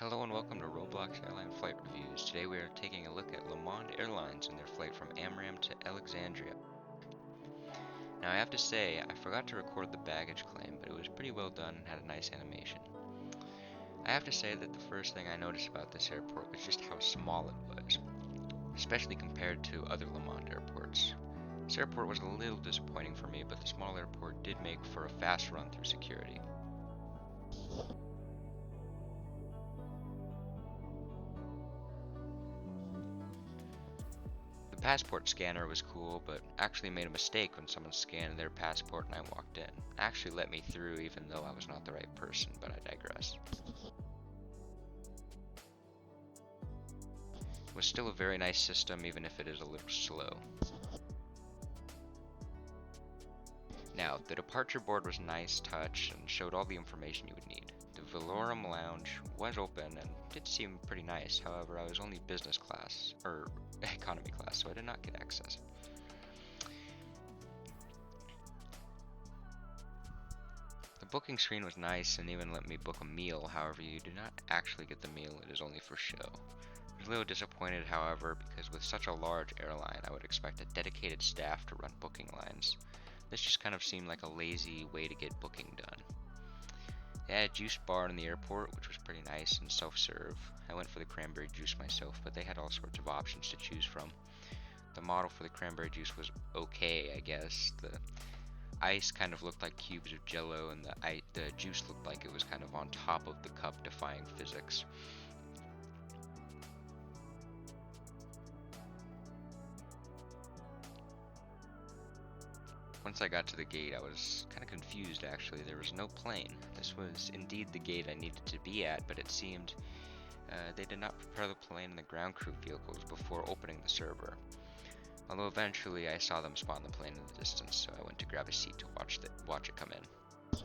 Hello and welcome to Roblox Airline Flight Reviews. Today we are taking a look at LeMonde Airlines and their flight from Amram to Alexandria. Now I have to say, I forgot to record the baggage claim, but it was pretty well done and had a nice animation. I have to say that the first thing I noticed about this airport was just how small it was, especially compared to other LeMonde airports. This airport was a little disappointing for me, but the small airport did make for a fast run through security. The passport scanner was cool, but actually made a mistake when someone scanned their passport and I walked in. It actually let me through even though I was not the right person, but I digress. It was still a very nice system even if it is a little slow. Now, the departure board was nice touch and showed all the information you would need. The Velorum Lounge was open and did seem pretty nice, however I was only business class, or economy class, so I did not get access. The booking screen was nice and even let me book a meal, however you do not actually get the meal, it is only for show. I was a little disappointed, however, because with such a large airline I would expect a dedicated staff to run booking lines. This just kind of seemed like a lazy way to get booking done. They had a juice bar in the airport, which was pretty nice and self-serve. I went for the cranberry juice myself, but they had all sorts of options to choose from. The model for the cranberry juice was okay, I guess. The ice kind of looked like cubes of jello, and the juice looked like it was kind of on top of the cup, defying physics. Once I got to the gate, I was kind of confused actually. There was no plane. This was indeed the gate I needed to be at, but it seemed they did not prepare the plane and the ground crew vehicles before opening the server. Although eventually I saw them spawn the plane in the distance, so I went to grab a seat to watch it come in.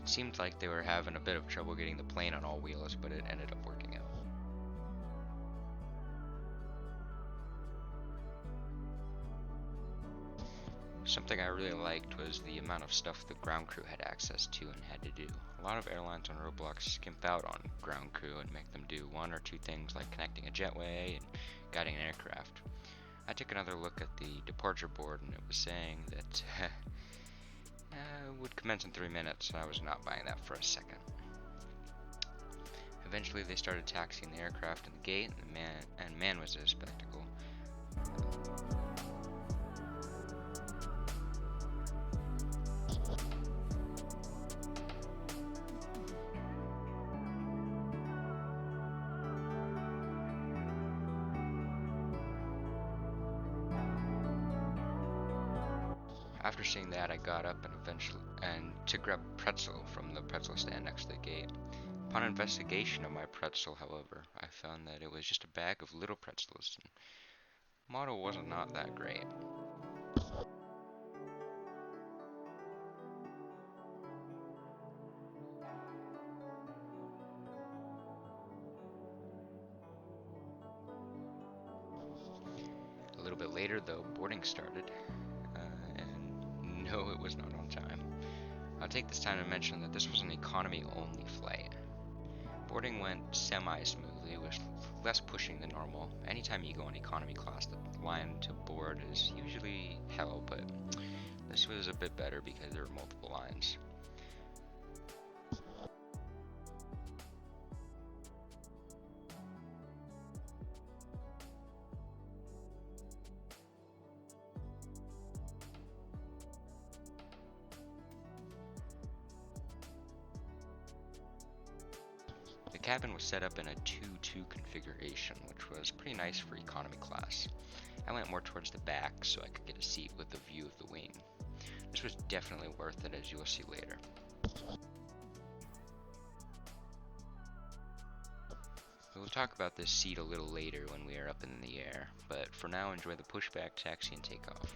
It seemed like they were having a bit of trouble getting the plane on all wheels, but it ended up working out. Something I really liked was the amount of stuff the ground crew had access to and had to do. A lot of airlines on Roblox skimp out on ground crew and make them do one or two things like connecting a jetway and guiding an aircraft. I took another look at the departure board and it was saying that would commence in 3 minutes, and I was not buying that for a second. Eventually they started taxiing the aircraft in the gate, and man was it a spectacle. After seeing that, I got up and to grab pretzel from the pretzel stand next to the gate. Upon investigation of my pretzel, however, I found that it was just a bag of little pretzels. And the model wasn't not that great. A little bit later, though, boarding started, and no, it was not on time. I'll take this time to mention that this was an economy-only flight. Boarding went semi-smoothly, with less pushing than normal. Anytime you go in economy class, the line to board is usually hell, but this was a bit better because there were multiple lines. The cabin was set up in a 2-2 configuration, which was pretty nice for economy class. I went more towards the back so I could get a seat with a view of the wing. This was definitely worth it, as you will see later. We will talk about this seat a little later when we are up in the air, but for now enjoy the pushback, taxi, and takeoff.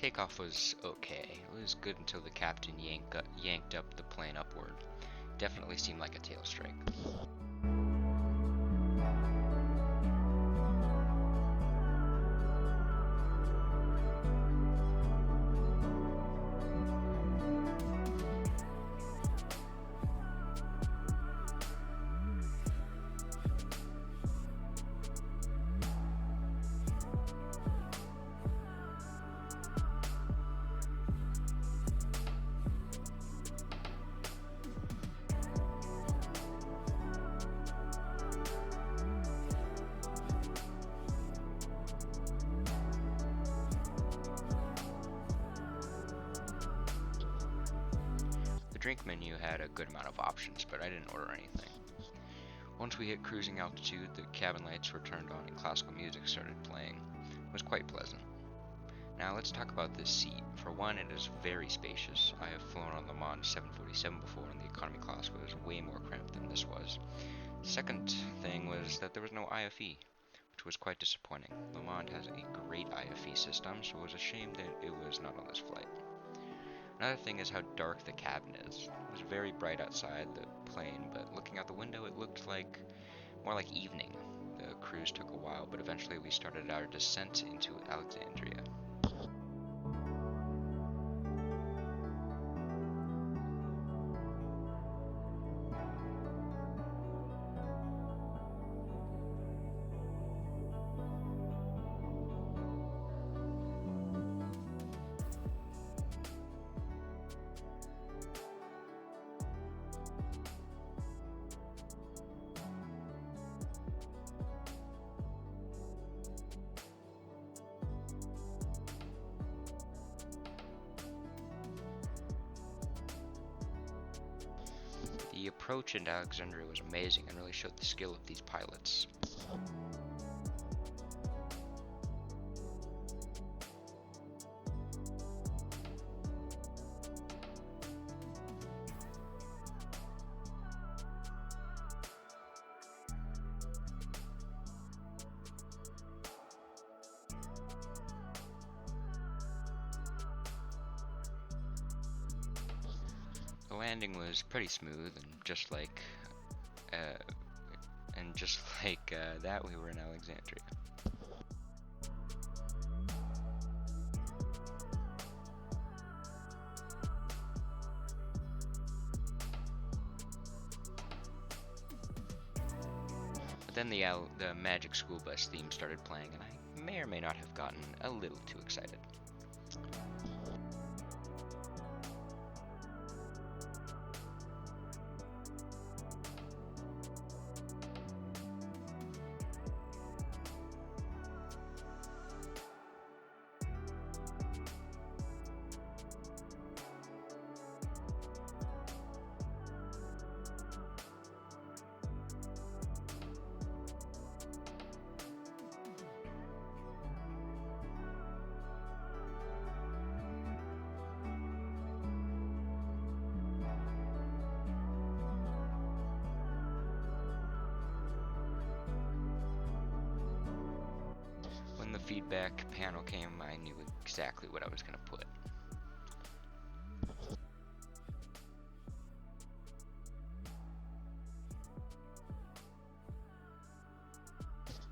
takeoff was okay. It was good until the captain yanked up the plane upward. Definitely seemed like a tail strike. The drink menu had a good amount of options, but I didn't order anything. Once we hit cruising altitude, the cabin lights were turned on and classical music started playing. It was quite pleasant. Now let's talk about this seat. For one, it is very spacious. I have flown on LeMonde 747 before, and the economy class was way more cramped than this was. Second thing was that there was no IFE, which was quite disappointing. LeMonde has a great IFE system, so it was a shame that it was not on this flight. Another thing is how dark the cabin is. It was very bright outside the plane, but looking out the window it looked like more like evening. The cruise took a while, but eventually we started our descent into Alexandria. The approach into Alexandria was amazing and really showed the skill of these pilots. The landing was pretty smooth, and just like that, we were in Alexandria. But then the Magic School Bus theme started playing, and I may or may not have gotten a little too excited. When the feedback panel came, I knew exactly what I was going to put.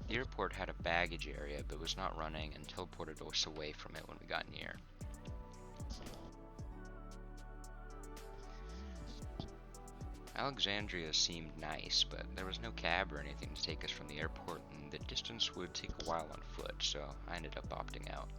The airport had a baggage area, but was not running and teleported us away from it when we got near. Alexandria seemed nice, but there was no cab or anything to take us from the airport, and the distance would take a while on foot, so I ended up opting out.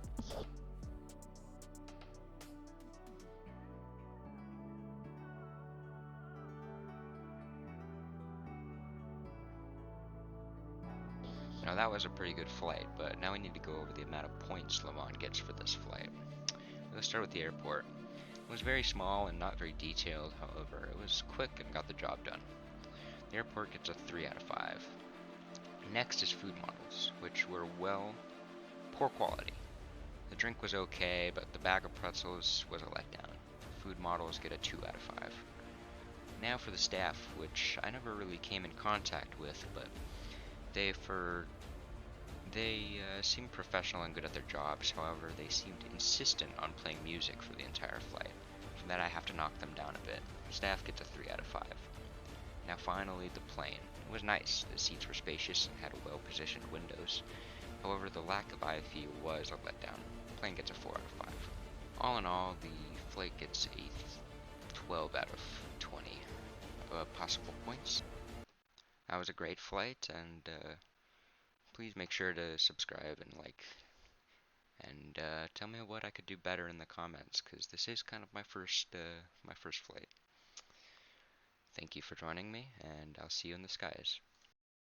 Now that was a pretty good flight, but now we need to go over the amount of points LeMonde gets for this flight. Let's start with the airport. It was very small and not very detailed, however, it was quick and got the job done. The airport gets a 3 out of 5. Next is food models, which were, well, poor quality. The drink was okay, but the bag of pretzels was a letdown. Food models get a 2 out of 5. Now for the staff, which I never really came in contact with, but for They seemed professional and good at their jobs, however, they seemed insistent on playing music for the entire flight. For that, I have to knock them down a bit. Staff gets a 3 out of 5. Now finally, the plane. It was nice. The seats were spacious and had well-positioned windows. However, the lack of eye view was a letdown. The plane gets a 4 out of 5. All in all, the flight gets a 12 out of 20 possible points. That was a great flight, and please make sure to subscribe and like, and tell me what I could do better in the comments, because this is kind of my first flight. Thank you for joining me, and I'll see you in the skies.